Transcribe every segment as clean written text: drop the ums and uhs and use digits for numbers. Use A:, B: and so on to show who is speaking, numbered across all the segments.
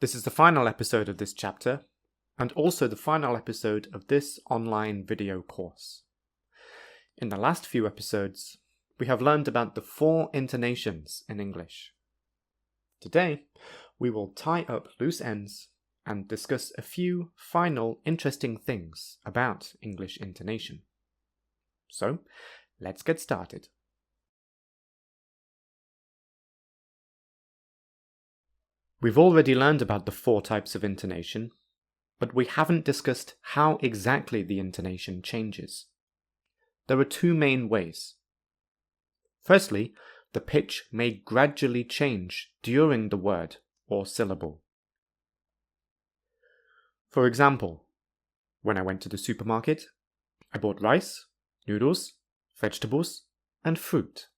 A: This is the final episode of this chapter, and also the final episode of this online video course. In the last few episodes, we have learned about the 4 intonations in English. Today, we will tie up loose ends and discuss a few final interesting things about English intonation. So, let's get started. We've already learned about the 4 types of intonation, but we haven't discussed how exactly the intonation changes. There are 2 main ways. Firstly, the pitch may gradually change during the word or syllable. For example, when I went to the supermarket, I bought rice, noodles, vegetables, and fruit.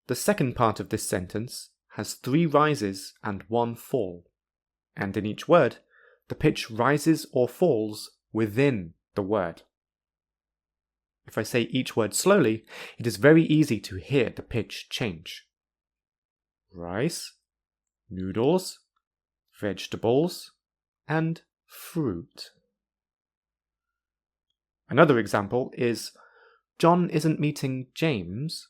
A: The second part of this sentence has 3 rises and 1 fall, and in each word, the pitch rises or falls within the word. If I say each word slowly, it is very easy to hear the pitch change. Rice, noodles, vegetables, and fruit. Another example is, John isn't meeting James.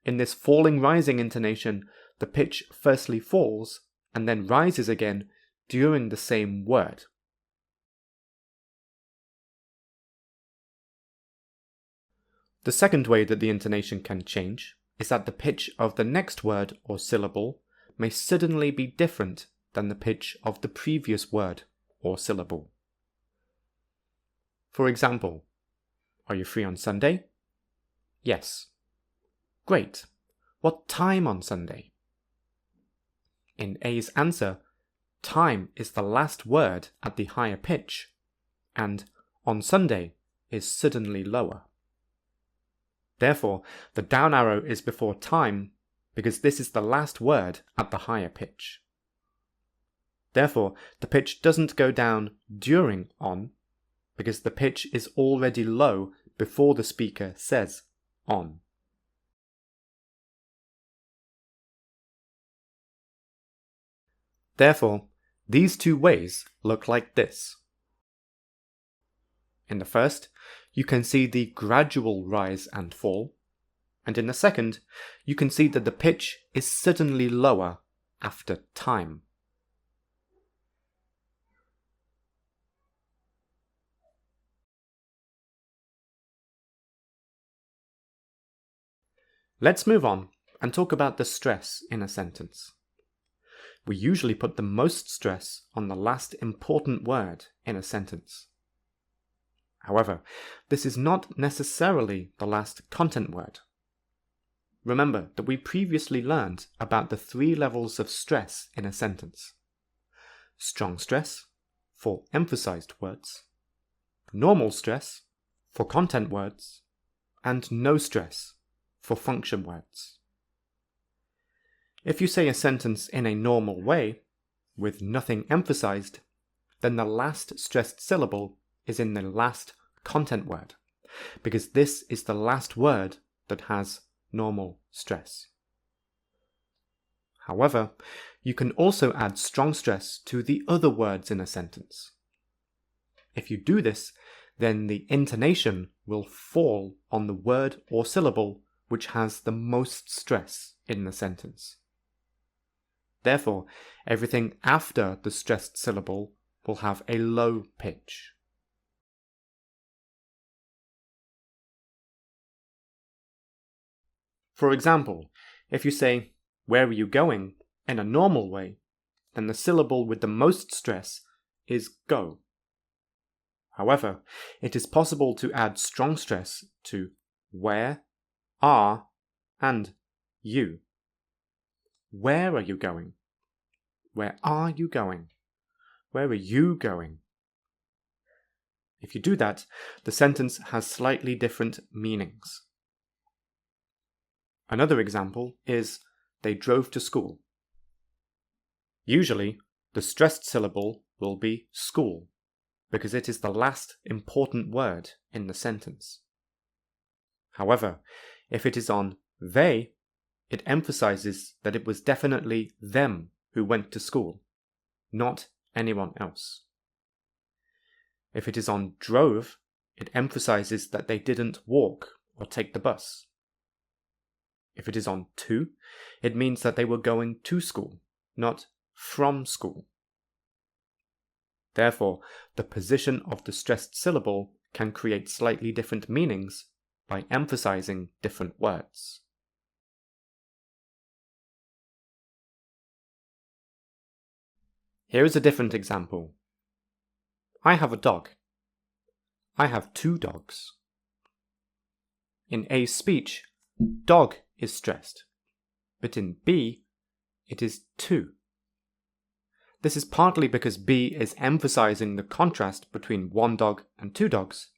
A: In this falling-rising intonation, the pitch firstly falls and then rises again during the same word. The second way that the intonation can change is that the pitch of the next word or syllable may suddenly be different than the pitch of the previous word or syllable. For example, are you free on Sunday? Yes. Great. What time on Sunday? In A's answer, time is the last word at the higher pitch, and on Sunday is suddenly lower. Therefore, the down arrow is before time because this is the last word at the higher pitch. Therefore, the pitch doesn't go down during on because the pitch is already low before the speaker says on. Therefore, these 2 ways look like this. In the first, you can see the gradual rise and fall, and in the second, you can see that the pitch is suddenly lower after time. Let's move on and talk about the stress in a sentence. We usually put the most stress on the last important word in a sentence. However, this is not necessarily the last content word. Remember that we previously learned about the 3 levels of stress in a sentence. Strong stress for emphasized words, normal stress for content words, and no stress for function words. If you say a sentence in a normal way, with nothing emphasized, then the last stressed syllable is in the last content word, because this is the last word that has normal stress. However, you can also add strong stress to the other words in a sentence. If you do this, then the intonation will fall on the word or syllable which has the most stress in the sentence. Therefore, everything after the stressed syllable will have a low pitch. For example, if you say, "Where are you going?" in a normal way, then the syllable with the most stress is go. However, it is possible to add strong stress to where, are, and you. Where are you going? Where are you going? Where are you going? If you do that, the sentence has slightly different meanings. Another example is, they drove to school. Usually, the stressed syllable will be school, because it is the last important word in the sentence. However, if it is on they, it emphasizes that it was definitely them who went to school, not anyone else. If it is on drove, it emphasizes that they didn't walk or take the bus. If it is on to, it means that they were going to school, not from school. Therefore, the position of the stressed syllable can create slightly different meanings by emphasizing different words. Here is a different example. I have a dog. I have 2 dogs. In A's speech, dog is stressed, but in B, it is 2. This is partly because B is emphasizing the contrast between 1 dog and 2 dogs,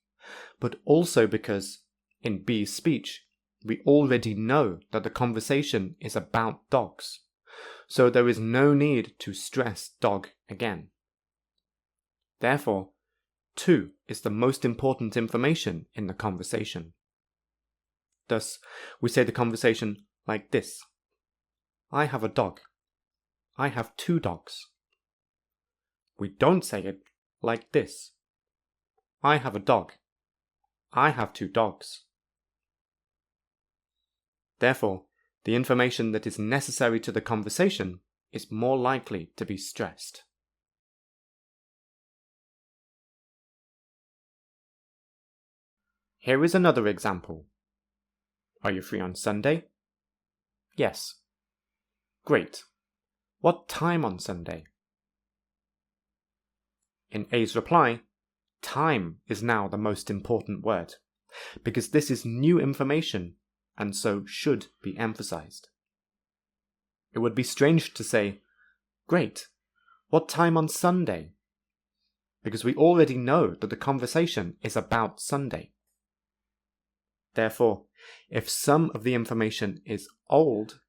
A: but also because in B's speech, we already know that the conversation is about dogs, so there is no need to stress dog again. Therefore, 2 is the most important information in the conversation. Thus, we say the conversation like this. I have a dog. I have 2 dogs. We don't say it like this. I have a dog. I have 2 dogs. Therefore, the information that is necessary to the conversation is more likely to be stressed. Here is another example. Are you free on Sunday? Yes. Great. What time on Sunday? In A's reply, time is now the most important word, because this is new information and so should be emphasized. It would be strange to say, great, what time on Sunday? Because we already know that the conversation is about Sunday. Therefore, if some of the information is old,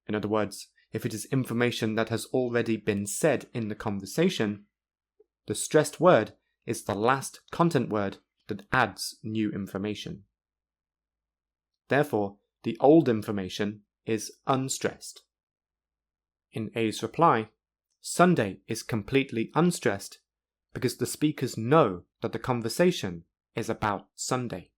A: in other words, if it is information that has already been said in the conversation, the stressed word is the last content word that adds new information. Therefore, the old information is unstressed. In A's reply, Sunday is completely unstressed because the speakers know that the conversation is about Sunday.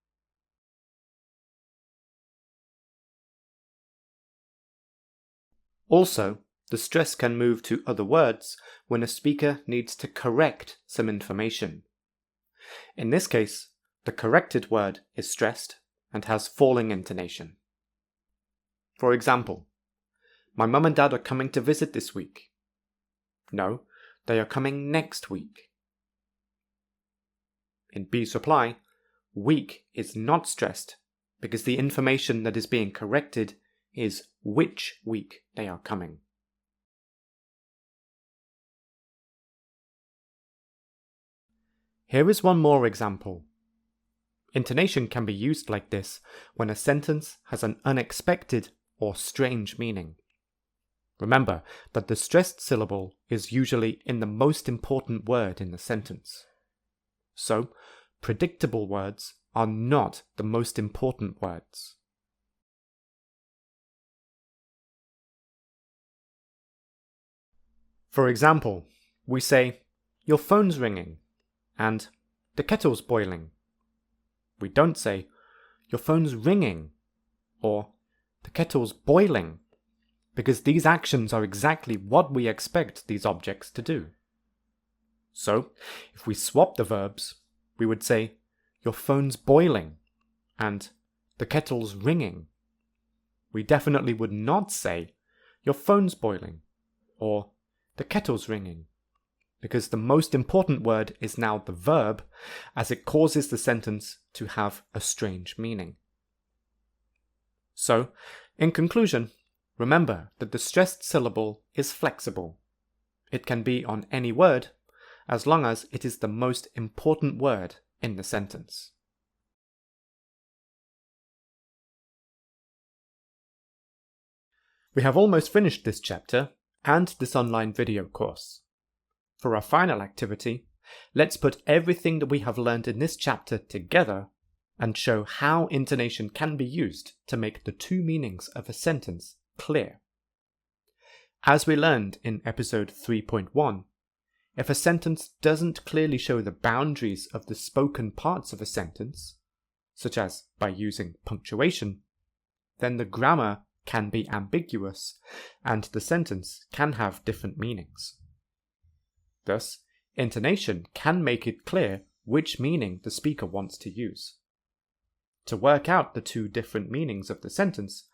A: Also, the stress can move to other words when a speaker needs to correct some information. In this case, the corrected word is stressed and has falling intonation. For example, my mum and dad are coming to visit this week. No, they are coming next week. In B's reply, week is not stressed because the information that is being corrected is which week they are coming. Here is one more example. Intonation can be used like this when a sentence has an unexpected or strange meaning. Remember that the stressed syllable is usually in the most important word in the sentence. So, predictable words are not the most important words. For example, we say, your phone's ringing, and the kettle's boiling. We don't say, your phone's ringing, or the kettle's boiling, because these actions are exactly what we expect these objects to do. So, if we swap the verbs, we would say, your phone's boiling, and the kettle's ringing. We definitely would not say, your phone's boiling, or the kettle's ringing, because the most important word is now the verb, as it causes the sentence to have a strange meaning. So, in conclusion, remember that the stressed syllable is flexible. It can be on any word, as long as it is the most important word in the sentence. We have almost finished this chapter and this online video course. For our final activity, let's put everything that we have learned in this chapter together and show how intonation can be used to make the two meanings of a sentence clear. As we learned in episode 3.1, if a sentence doesn't clearly show the boundaries of the spoken parts of a sentence, such as by using punctuation, then the grammar can be ambiguous and the sentence can have different meanings. Thus, intonation can make it clear which meaning the speaker wants to use. To work out the two different meanings of the sentence,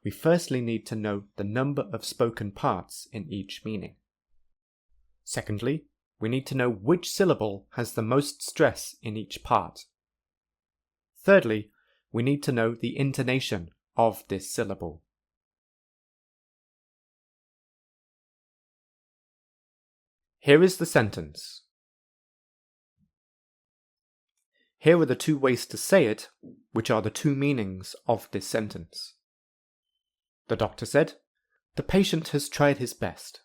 A: we firstly need to know the number of spoken parts in each meaning. Secondly, we need to know which syllable has the most stress in each part. Thirdly, we need to know the intonation of this syllable. Here is the sentence. Here are the two ways to say it, which are the two meanings of this sentence. The doctor said, "The patient has tried his best."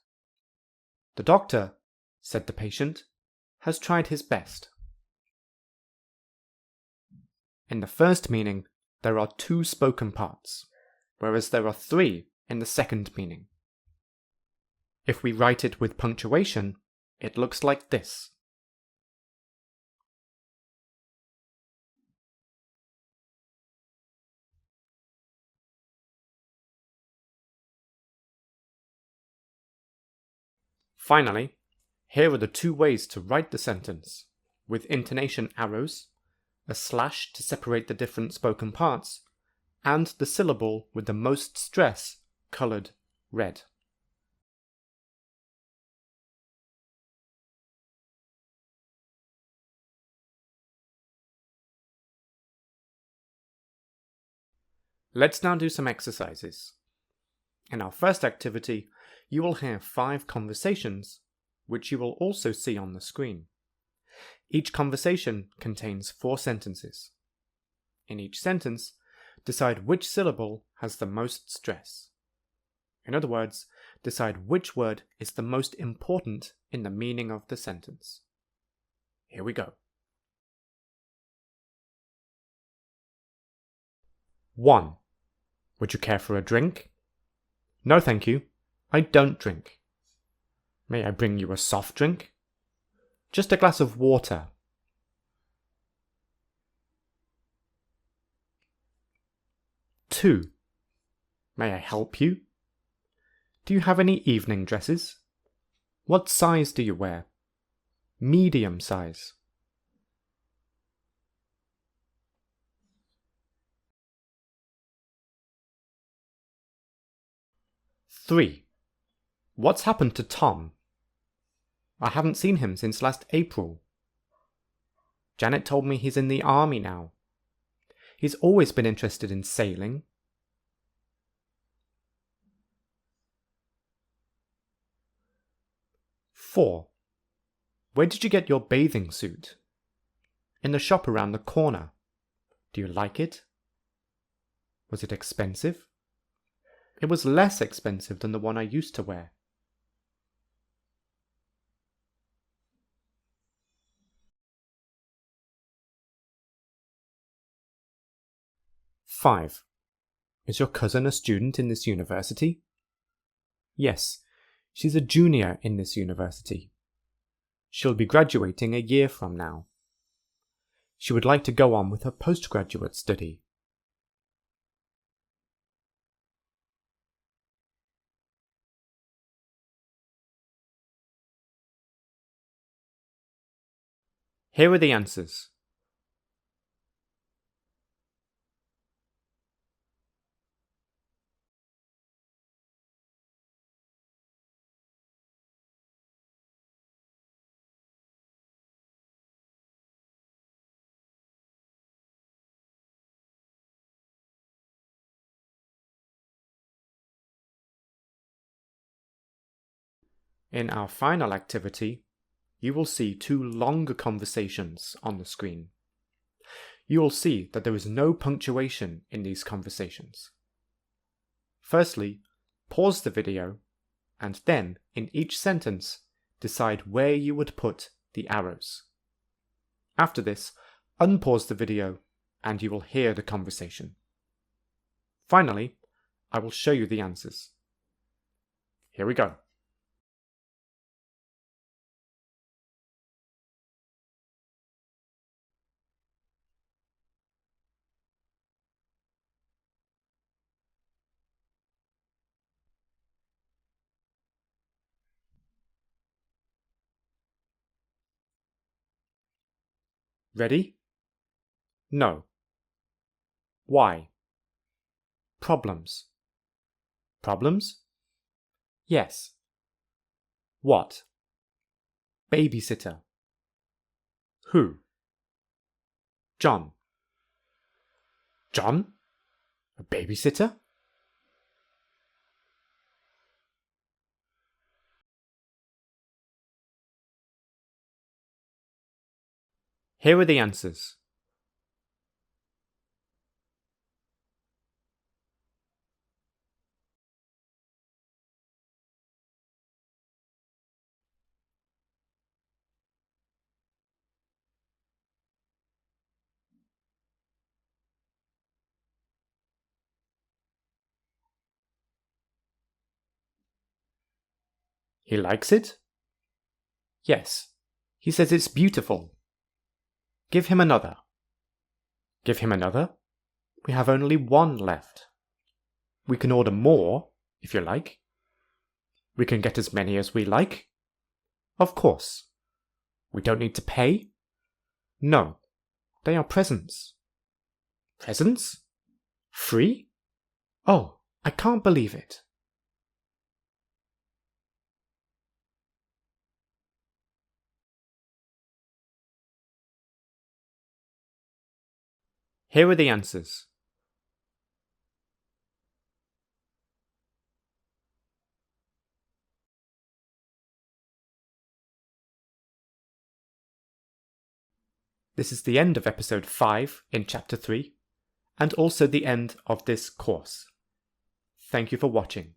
A: The doctor, said the patient, has tried his best. In the first meaning, there are two spoken parts, whereas there are three in the second meaning. If we write it with punctuation, it looks like this. Finally, here are the two ways to write the sentence, with intonation arrows, a slash to separate the different spoken parts, and the syllable with the most stress coloured red. Let's now do some exercises. In our first activity, you will hear 5 conversations, which you will also see on the screen. Each conversation contains 4 sentences. In each sentence, decide which syllable has the most stress. In other words, decide which word is the most important in the meaning of the sentence. Here we go. 1. Would you care for a drink? No, thank you. I don't drink. May I bring you a soft drink? Just a glass of water. 2. May I help you? Do you have any evening dresses? What size do you wear? Medium size. 3. What's happened to Tom? I haven't seen him since last April. Janet told me he's in the army now. He's always been interested in sailing. 4. Where did you get your bathing suit? In the shop around the corner. Do you like it? Was it expensive? It was less expensive than the one I used to wear. 5. Is your cousin a student in this university? Yes, she's a junior in this university. She'll be graduating a year from now. She would like to go on with her postgraduate study. Here are the answers. In our final activity, you will see 2 longer conversations on the screen. You will see that there is no punctuation in these conversations. Firstly, pause the video, and then, in each sentence, decide where you would put the arrows. After this, unpause the video, and you will hear the conversation. Finally, I will show you the answers. Here we go. Ready? No. Why? Problems. Problems? Yes. What? Babysitter. Who? John. John? A babysitter? Here are the answers. He likes it? Yes. He says it's beautiful. Give him another. Give him another? We have only one left. We can order more, if you like. We can get as many as we like. Of course. We don't need to pay? No. They are presents. Presents? Free? Oh, I can't believe it. Here are the answers. This is the end of episode 5 in chapter 3, and also the end of this course. Thank you for watching.